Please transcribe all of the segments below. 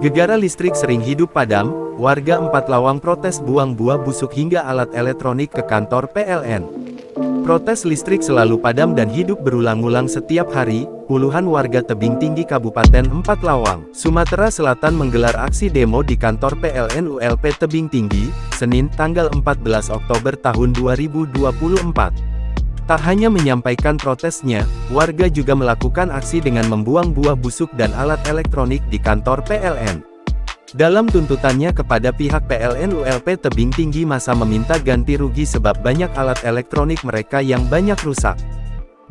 Gegara listrik sering hidup padam, warga 4 Lawang protes buang buah busuk hingga alat elektronik ke kantor PLN. Protes listrik selalu padam dan hidup berulang-ulang setiap hari. Puluhan warga Tebing Tinggi Kabupaten 4 Lawang, Sumatera Selatan menggelar aksi demo di kantor PLN ULP Tebing Tinggi, Senin tanggal 14 Oktober tahun 2024. Tak hanya menyampaikan protesnya, warga juga melakukan aksi dengan membuang buah busuk dan alat elektronik di kantor PLN. Dalam tuntutannya kepada pihak PLN ULP Tebing Tinggi, masa meminta ganti rugi sebab banyak alat elektronik mereka yang banyak rusak.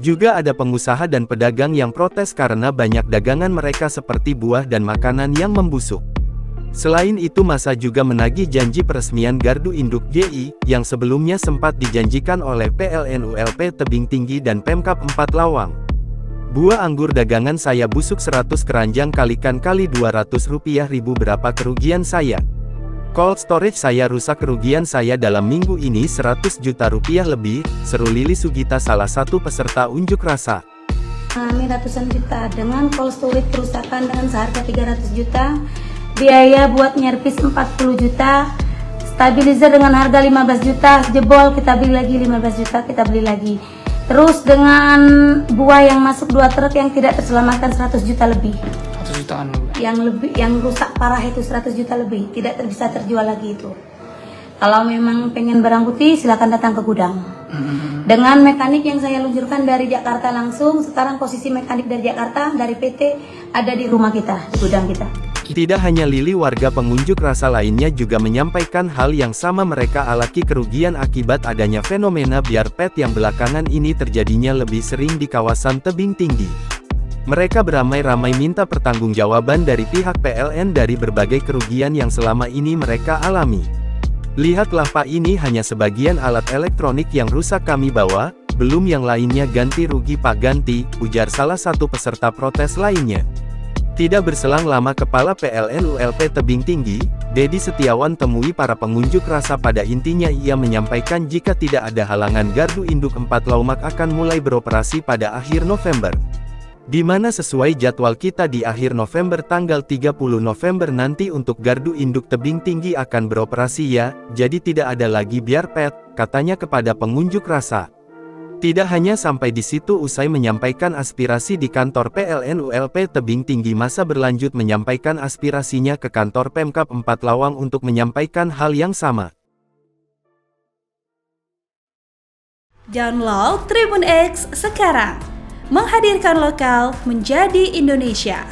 Juga ada pengusaha dan pedagang yang protes karena banyak dagangan mereka seperti buah dan makanan yang membusuk. Selain itu, masa juga menagih janji peresmian Gardu Induk GI, yang sebelumnya sempat dijanjikan oleh PLN ULP Tebing Tinggi dan Pemkab 4 Lawang. Buah anggur dagangan saya busuk 100 keranjang kalikan kali Rp200.000 berapa kerugian saya? Cold storage saya rusak, kerugian saya dalam minggu ini Rp100 juta lebih, seru Lili Sugita, salah satu peserta unjuk rasa. Kami ratusan juta dengan cold storage kerusakan dengan seharga 300 juta. Biaya buat nyervis 40 juta, stabilizer dengan harga 15 juta, jebol kita beli lagi 15 juta, kita beli lagi. Terus dengan buah yang masuk 2 truk yang tidak terselamatkan 100 juta lebih. 100 jutaan yang rusak parah itu 100 juta lebih, tidak bisa terjual lagi itu. Kalau memang pengen barang putih silakan datang ke gudang. Dengan mekanik yang saya luncurkan dari Jakarta langsung, sekarang posisi mekanik dari Jakarta, dari PT ada di rumah kita, di gudang kita. Tidak hanya Lili, warga pengunjuk rasa lainnya juga menyampaikan hal yang sama. Mereka alami kerugian akibat adanya fenomena biar pet yang belakangan ini terjadinya lebih sering di kawasan Tebing Tinggi. Mereka beramai-ramai minta pertanggungjawaban dari pihak PLN dari berbagai kerugian yang selama ini mereka alami. Lihatlah Pak, ini hanya sebagian alat elektronik yang rusak kami bawa, belum yang lainnya. Ganti rugi Pak, ganti, ujar salah satu peserta protes lainnya. Tidak berselang lama Kepala PLN ULP Tebing Tinggi, Dedi Setiawan, temui para pengunjuk rasa. Pada intinya ia menyampaikan jika tidak ada halangan Gardu Induk 4 Lawang akan mulai beroperasi pada akhir November. Di mana sesuai jadwal kita di akhir November tanggal 30 November nanti untuk Gardu Induk Tebing Tinggi akan beroperasi ya, jadi tidak ada lagi biar pet, katanya kepada pengunjuk rasa. Tidak hanya sampai di situ, usai menyampaikan aspirasi di kantor PLN ULP Tebing Tinggi, masa berlanjut menyampaikan aspirasinya ke kantor Pemkab 4 Lawang untuk menyampaikan hal yang sama. Download Tribun X sekarang, menghadirkan lokal menjadi Indonesia.